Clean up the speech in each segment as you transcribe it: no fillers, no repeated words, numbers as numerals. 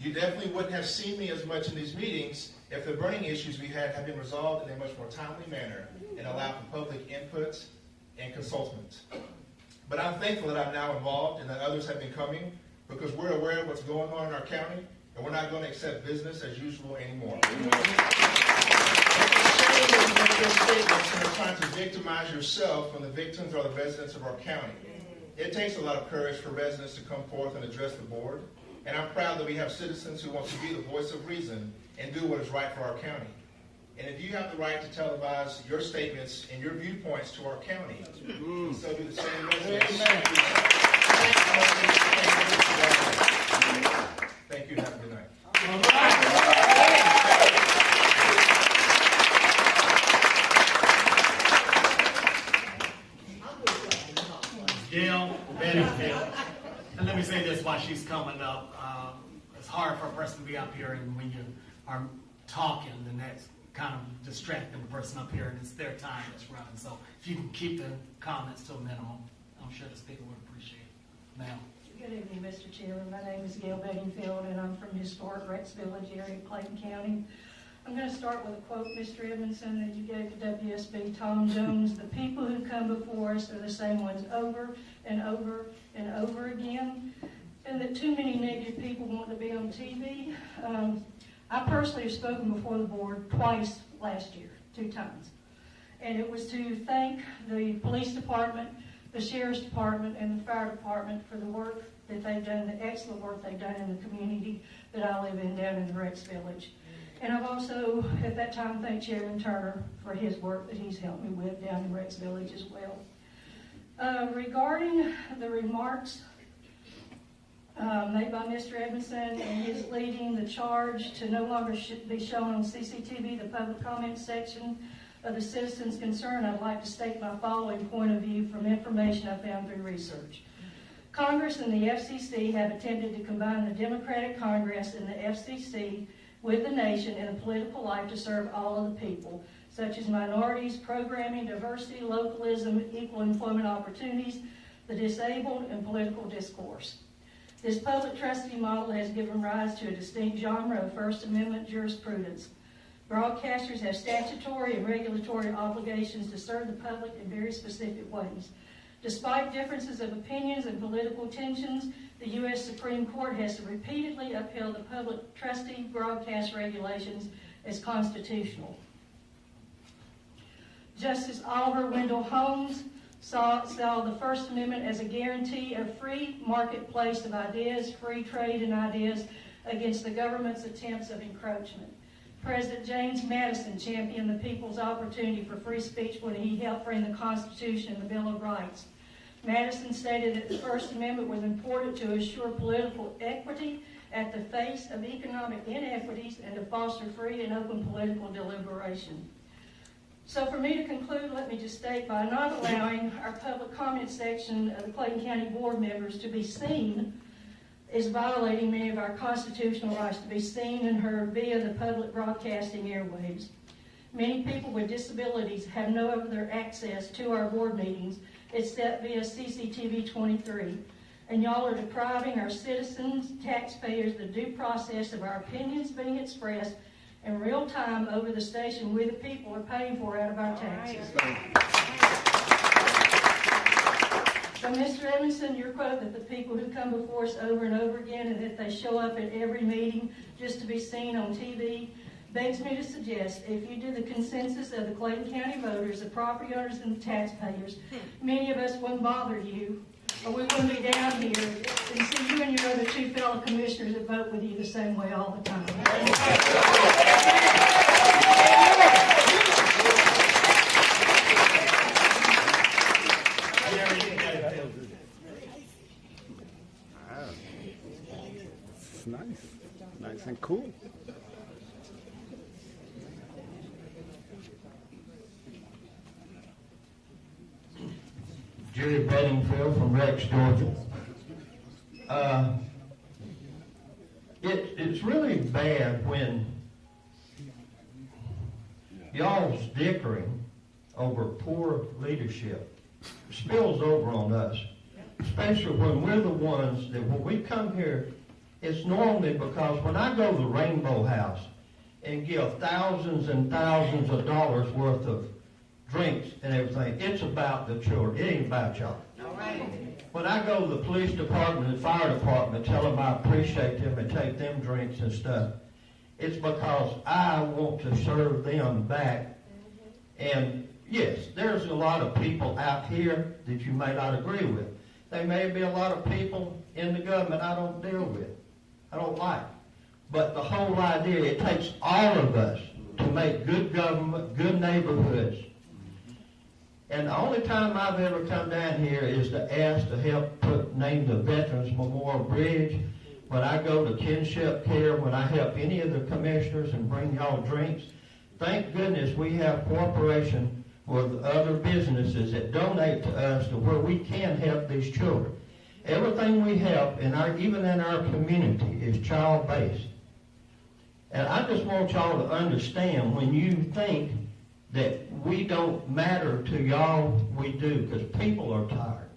You definitely wouldn't have seen me as much in these meetings if the burning issues we had been resolved in a much more timely manner and allowed for public input and consultants. But I'm thankful that I'm now involved and that others have been coming because we're aware of what's going on in our county and we're not going to accept business as usual anymore. Statements and are trying to victimize yourself when the victims are the residents of our county. It takes a lot of courage for residents to come forth and address the board, and I'm proud that we have citizens who want to be the voice of reason and do what is right for our county. And if you have the right to televise your statements and your viewpoints to our county, so do the same residents. Thank you. Have a good night. Gail Bedingfield. And let me say this while she's coming up. It's hard for a person to be up here, and when you are talking, then that's kind of distracting the person up here, and it's their time that's running. So if you can keep the comments to a minimum, I'm sure the speaker would appreciate it. Ma'am. Good evening, Mr. Chairman. My name is Gail Bedingfield, and I'm from historic Rex Village area, Clayton County. I'm going to start with a quote, Mr. Edmondson, that you gave to WSB Tom Jones. The people who come before us are the same ones over and over and over again, and that too many negative people want to be on TV. I personally have spoken before the board twice last year, 2 times. And it was to thank the police department, the sheriff's department, and the fire department for the work that they've done, the excellent work they've done in the community that I live in down in the Rex Village. And I've also, at that time, thanked Chairman Turner for his work that he's helped me with down in Rex Village as well. Regarding the remarks made by Mr. Edmondson and his leading the charge to no longer be shown on CCTV, the public comment section of the citizens' concern, I'd like to state my following point of view from information I found through research. Congress and the FCC have attempted to combine the Democratic Congress and the FCC with the nation in a political life to serve all of the people, such as minorities, programming, diversity, localism, equal employment opportunities, the disabled, and political discourse. This public trustee model has given rise to a distinct genre of First Amendment jurisprudence. Broadcasters have statutory and regulatory obligations to serve the public in very specific ways. Despite differences of opinions and political tensions, the U.S. Supreme Court has repeatedly upheld the public trustee broadcast regulations as constitutional. Justice Oliver Wendell Holmes saw the First Amendment as a guarantee of free marketplace of ideas, free trade in ideas against the government's attempts of encroachment. President James Madison championed the people's opportunity for free speech when he helped frame the Constitution and the Bill of Rights. Madison stated that the First Amendment was important to assure political equity at the face of economic inequities and to foster free and open political deliberation. So for me to conclude, let me just state, by not allowing our public comment section of the Clayton County Board members to be seen is violating many of our constitutional rights to be seen and heard via the public broadcasting airwaves. Many people with disabilities have no other access to our board meetings except via CCTV 23. And y'all are depriving our citizens, taxpayers, the due process of our opinions being expressed in real time over the station we the people are paying for out of our taxes. So, Mr. Edmondson, your quote that the people who come before us over and over again and that they show up at every meeting just to be seen on TV begs me to suggest if you do the consensus of the Clayton County voters, the property owners, and the taxpayers, many of us wouldn't bother you, or we wouldn't be down here and see you and your other 2 fellow commissioners that vote with you the same way all the time. It's nice and cool. Jerry Bedingfield from Rex, Georgia. It's really bad when y'all's dickering over poor leadership spills over on us, especially when we're the ones that when we come here It's normally because when I go to the Rainbow House and give thousands and thousands of dollars worth of drinks and everything, it's about the children. It ain't about y'all. All right. When I go to the police department and fire department, tell them I appreciate them and take them drinks and stuff, it's because I want to serve them back. And yes, there's a lot of people out here that you may not agree with. There may be a lot of people in the government I don't deal with. I don't like. But the whole idea, it takes all of us to make good government, good neighborhoods. And the only time I've ever come down here is to ask to help name the Veterans Memorial Bridge. When I go to kinship care, when I help any of the commissioners and bring y'all drinks, thank goodness we have cooperation with other businesses that donate to us to where we can help these children. Everything we help, even in our community, is child-based. And I just want y'all to understand, when you think that we don't matter to y'all, we do, because people are tired.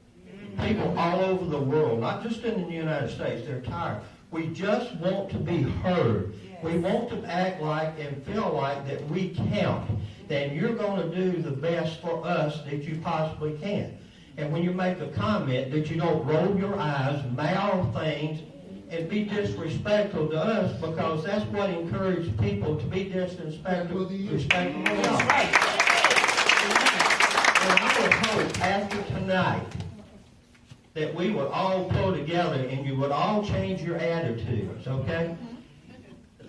People all over the world, not just in the United States, they're tired. We just want to be heard. We want to act like and feel like that we count, that you're going to do the best for us that you possibly can. And when you make a comment, that you don't roll your eyes, mouth things, and be disrespectful to us, because that's what encourages people to be disrespectful to y'all. That's right. And I would hope after tonight that we would all pull together and you would all change your attitudes, okay?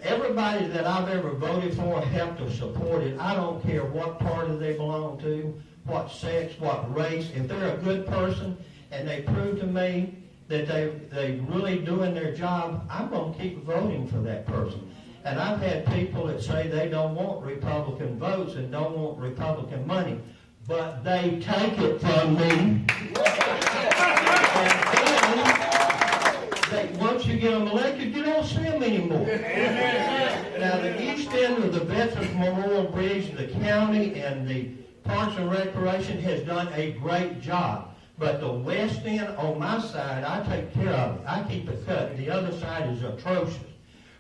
Everybody that I've ever voted for, helped or supported, I don't care what party they belong to, what sex, what race. If they're a good person and they prove to me that they really doing their job, I'm going to keep voting for that person. And I've had people that say they don't want Republican votes and don't want Republican money, but they take it from me. And once you get them elected, you don't see them anymore. Now, the east end of the Veterans Memorial Bridge, the county and the Parks and Recreation has done a great job. But the west end on my side, I take care of it. I keep it cut. The other side is atrocious.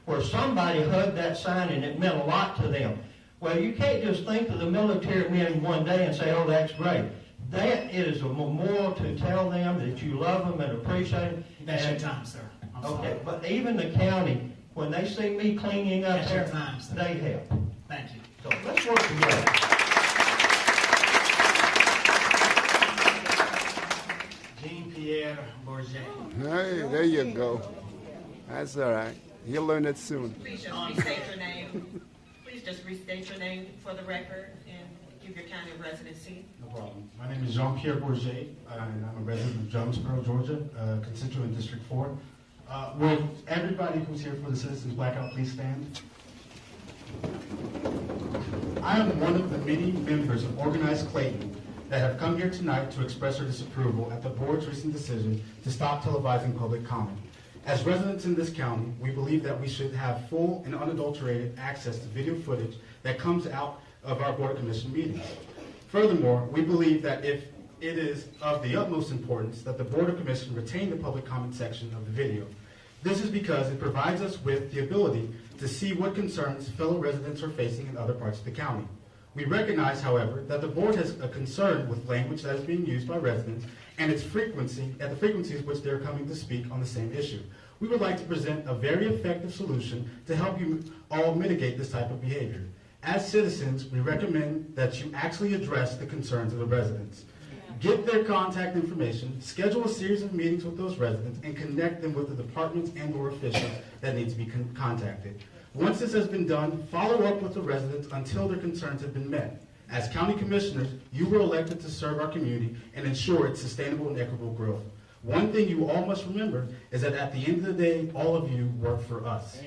Where somebody hugged that sign and it meant a lot to them. Well, you can't just think of the military men one day and say, oh, that's great. That is a memorial to tell them that you love them and appreciate them. That's your time, sir. I'm sorry. Okay, but even the county, when they see me cleaning up That's there, your time, sir. they help. Thank you. So let's work together. Jean-Pierre Bourget. Hey, there you go. That's all right. He'll learn it soon. Please just restate your name. Please just restate your name for the record and give your county of residency. No problem. My name is Jean-Pierre Bourget, and I'm a resident of Jonesboro, Georgia, constituent in District 4. Will everybody who's here for the Citizens Blackout please stand? I am one of the many members of Organized Clayton that have come here tonight to express our disapproval at the board's recent decision to stop televising public comment. As residents in this county, we believe that we should have full and unadulterated access to video footage that comes out of our Board of Commission meetings. Furthermore, we believe that if it is of the utmost importance that the Board of Commission retain the public comment section of the video. This is because it provides us with the ability to see what concerns fellow residents are facing in other parts of the county. We recognize, however, that the board has a concern with language that is being used by residents and its frequency, at the frequencies which they are coming to speak on the same issue. We would like to present a very effective solution to help you all mitigate this type of behavior. As citizens, we recommend that you actually address the concerns of the residents. Get their contact information, schedule a series of meetings with those residents, and connect them with the departments and or officials that need to be contacted. Once this has been done, follow up with the residents until their concerns have been met. As county commissioners, you were elected to serve our community and ensure its sustainable and equitable growth. One thing you all must remember is that at the end of the day, all of you work for us.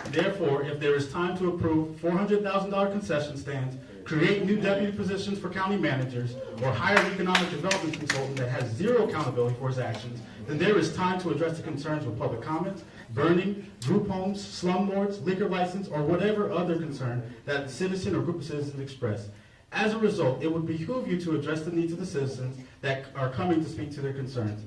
Therefore, if there is time to approve $400,000 concession stands, create new deputy positions for county managers, or hire an economic development consultant that has zero accountability for his actions, then there is time to address the concerns with public comments, burning, group homes, slumlords, liquor license, or whatever other concern that a citizen or group of citizens express. As a result, it would behoove you to address the needs of the citizens that are coming to speak to their concerns.